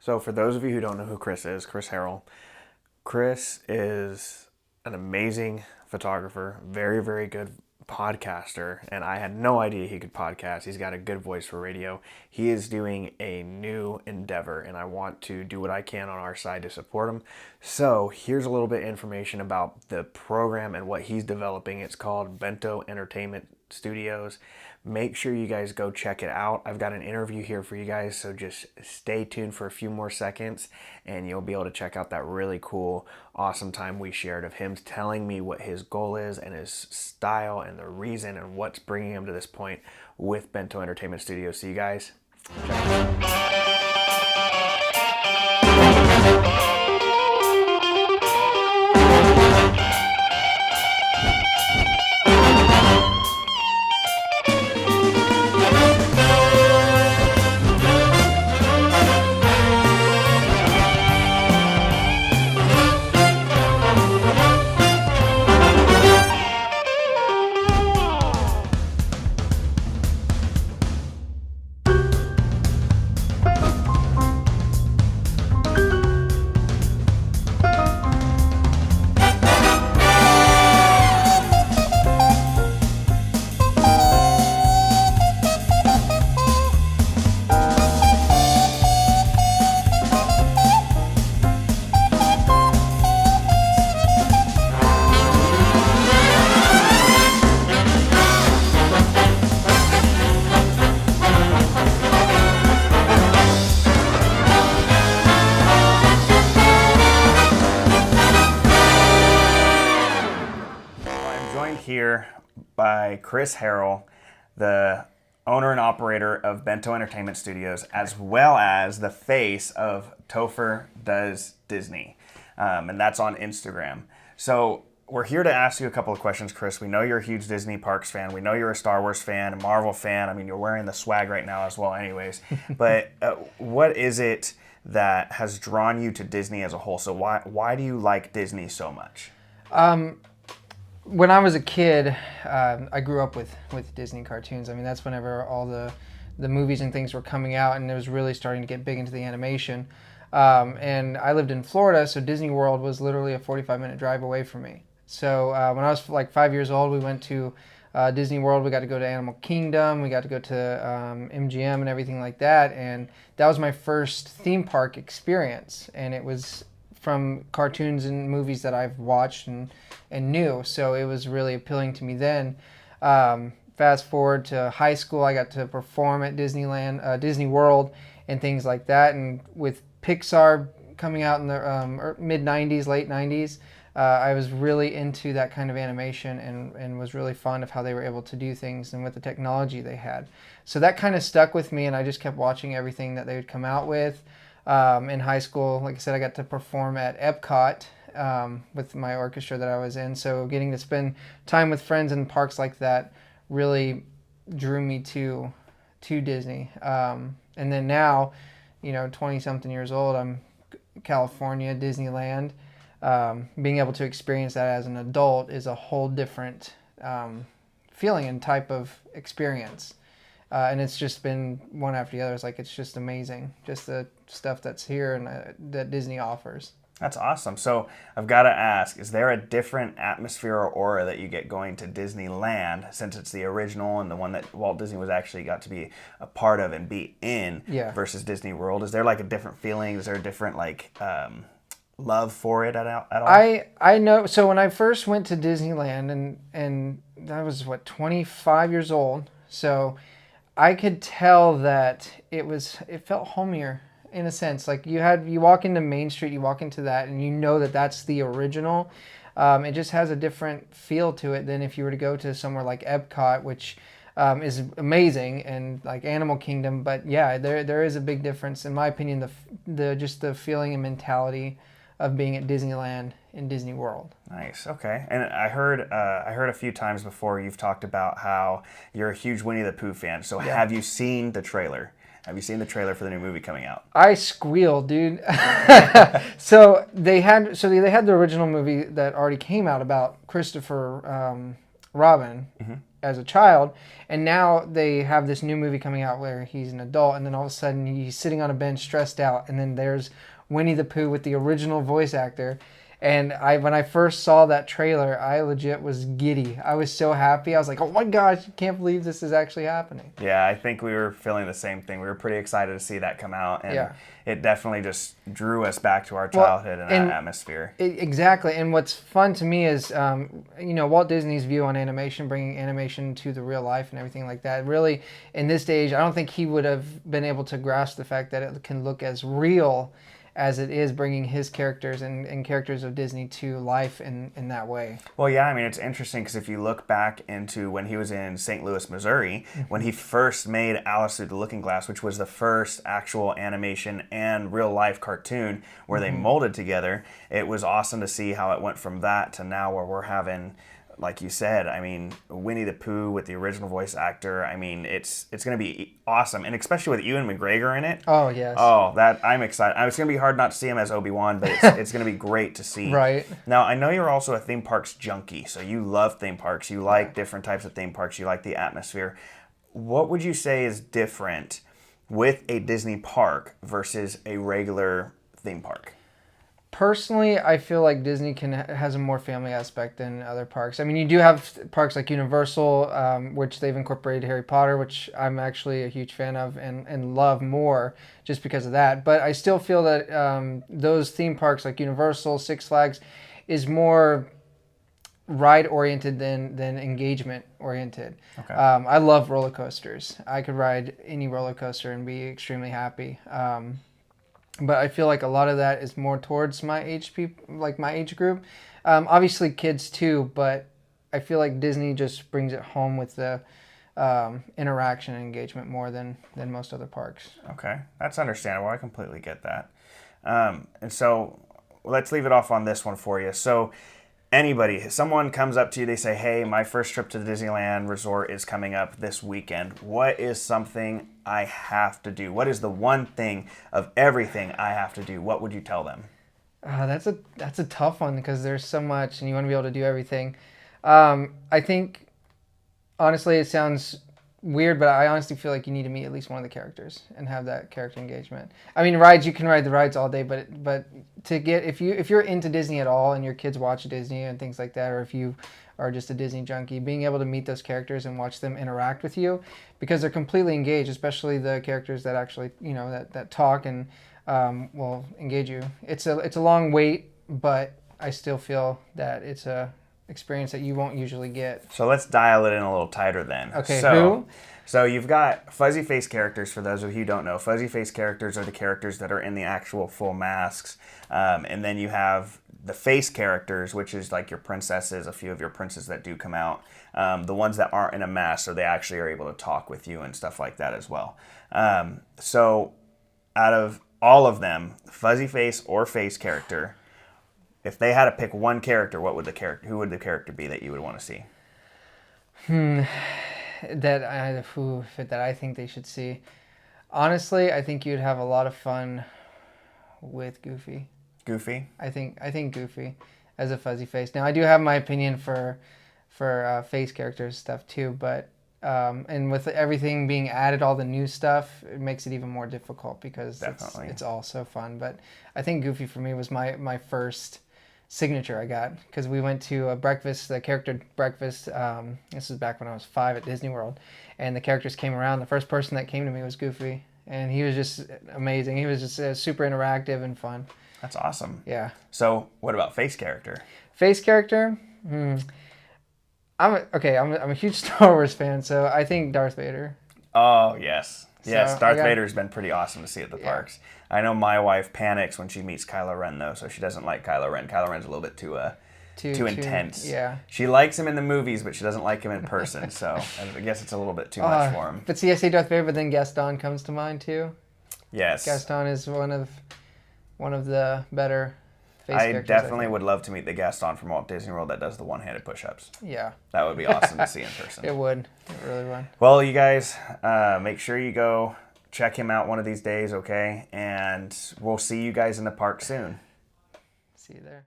So for those of you who don't know who Chris is, Chris Harrell, Chris is an amazing photographer, very, very good podcaster, and I had no idea he could podcast. He's got a good voice for radio. He is doing a new endeavor, and I want to do what I can on our side to support him. So here's a little bit of information about the program and what he's developing. It's called Bento Entertainment Studios. Make sure you guys go check it out. I've got an interview here for you guys, so just stay tuned for a few more seconds and you'll be able to check out that really cool, awesome time we shared of him telling me what his goal is and his style and the reason and what's bringing him to this point with Bento Entertainment Studios. So you guys, check it out. Here by Chris Harrell, the owner and operator of Bento Entertainment Studios, as well as the face of Topher Does Disney, and that's on Instagram. So we're here to ask you a couple of questions, Chris. We know you're a huge Disney Parks fan. We know you're a Star Wars fan, a Marvel fan. I mean, you're wearing the swag right now as well anyways. But what is it that has drawn you to Disney as a whole? So why do you like Disney so much? When I was a kid, I grew up with Disney cartoons. I mean, that's whenever all the movies and things were coming out, and it was really starting to get big into the animation. And I lived in Florida, so Disney World was literally a 45-minute drive away from me. So when I was like 5 years old, we went to Disney World. We got to go to Animal Kingdom. We got to go to MGM and everything like that. And that was my first theme park experience. And it was from cartoons and movies that I've watched and knew. So it was really appealing to me then. Fast forward to high school, I got to perform at Disneyland, Disney World, and things like that. And with Pixar coming out in the mid-90s, late 90s, I was really into that kind of animation and was really fond of how they were able to do things and with the technology they had. So that kind of stuck with me, and I just kept watching everything that they would come out with. In high school, like I said, I got to perform at Epcot with my orchestra that I was in. So getting to spend time with friends in parks like that really drew me to Disney. And then now, 20-something years old, I'm California, Disneyland. Being able to experience that as an adult is a whole different feeling and type of experience. And it's just been one after the other. It's just amazing, just the stuff that's here and that Disney offers. That's awesome. So I've got to ask, is there a different atmosphere or aura that you get going to Disneyland, since it's the original and the one that Walt Disney was actually got to be a part of and be in, versus Disney World? Is there like a different feeling? Is there a different love for it at all? I know. So when I first went to Disneyland, and I was 25 years old, so I could tell that it felt homier in a sense. Like you walk into Main Street, you walk into that, and you know that that's the original. It just has a different feel to it than if you were to go to somewhere like Epcot, which is amazing, and like Animal Kingdom. But yeah, there is a big difference, in my opinion. The feeling and mentality of being at Disneyland and Disney World. Nice. Okay. And I heard a few times before you've talked about how you're a huge Winnie the Pooh fan. So have you seen the trailer? Have you seen the trailer for the new movie coming out? I squealed, dude. So they had the original movie that already came out about Christopher Robin. as a child, and now they have this new movie coming out where he's an adult, and then all of a sudden he's sitting on a bench stressed out, and then there's Winnie the Pooh with the original voice actor. And when I first saw that trailer, I legit was giddy. I was so happy. I was like, oh my gosh, I can't believe this is actually happening. Yeah, I think we were feeling the same thing. We were pretty excited to see that come out, and it definitely just drew us back to our childhood and that atmosphere. Exactly. And what's fun to me is, Walt Disney's view on animation, bringing animation to the real life and everything like that. Really, in this stage, I don't think he would have been able to grasp the fact that it can look as real as it is, bringing his characters and characters of Disney to life in that way. Well, yeah, I mean, it's interesting because if you look back into when he was in St. Louis, Missouri, when he first made Alice Through the Looking Glass, which was the first actual animation and real-life cartoon where they molded together, it was awesome to see how it went from that to now where we're having, like you said, I mean, Winnie the Pooh with the original voice actor. I mean, it's going to be awesome, and especially with Ewan McGregor in it. Oh, yes. Oh, that I'm excited. It's going to be hard not to see him as Obi-Wan, but it's going to be great to see. Right. Now, I know you're also a theme parks junkie, so you love theme parks. You like different types of theme parks. You like the atmosphere. What would you say is different with a Disney park versus a regular theme park? Personally, I feel like Disney has a more family aspect than other parks. I mean, you do have parks like Universal, which they've incorporated Harry Potter, which I'm actually a huge fan of and love more just because of that. But I still feel that those theme parks like Universal, Six Flags, is more ride-oriented than engagement-oriented. Okay. I love roller coasters. I could ride any roller coaster and be extremely happy. But I feel like a lot of that is more towards my age group. Obviously kids too, but I feel like Disney just brings it home with the interaction and engagement more than most other parks. Okay, that's understandable. I completely get that. And so let's leave it off on this one for you. So someone comes up to you, they say, hey, my first trip to the Disneyland resort is coming up this weekend. What is something I have to do? What is the one thing of everything I have to do? What would you tell them? That's a tough one because there's so much and you want to be able to do everything. I think, honestly, it sounds weird, but I honestly feel like you need to meet at least one of the characters and have that character engagement. I mean, rides, you can ride the rides all day, but to get, if you're into Disney at all and your kids watch Disney and things like that, or if you are just a Disney junkie, being able to meet those characters and watch them interact with you, because they're completely engaged, especially the characters that actually, that talk and will engage you. It's a long wait, but I still feel that it's a experience that you won't usually get. So let's dial it in a little tighter then. Okay, who? So you've got fuzzy face characters. For those of you who don't know, fuzzy face characters are the characters that are in the actual full masks. And then you have the face characters, which is like your princesses, a few of your princes that do come out. The ones that aren't in a mask, so they actually are able to talk with you and stuff like that as well. So out of all of them, fuzzy face or face character, if they had to pick one character, who would the character be that you would want to see? That I think they should see. Honestly, I think you'd have a lot of fun with Goofy. Goofy? I think Goofy as a fuzzy face. Now, I do have my opinion for face characters stuff too, but and with everything being added, all the new stuff, it makes it even more difficult because it's all so fun. But I think Goofy for me was my first signature I got, because we went to the character breakfast. This was back when I was 5 at Disney World, and the characters came around. The first person that came to me was Goofy, and he was just amazing. He was just super interactive and fun. That's awesome. Yeah. So what about face character? Face character? I'm a huge Star Wars fan, so I think Darth Vader. Oh, yes. Yes, So, Darth Vader's been pretty awesome to see at the parks. I know my wife panics when she meets Kylo Ren, though, so she doesn't like Kylo Ren. Kylo Ren's a little bit too intense. Yeah. She likes him in the movies, but she doesn't like him in person, so I guess it's a little bit too much for him. But see, I say Darth Vader, but then Gaston comes to mind, too. Yes. Gaston is one of the better face I characters. definitely would love to meet the Gaston from Walt Disney World that does the one-handed push-ups. Yeah. That would be awesome to see in person. It would. It really would. Well, you guys, make sure you go check him out one of these days, okay? And we'll see you guys in the park soon. See you there.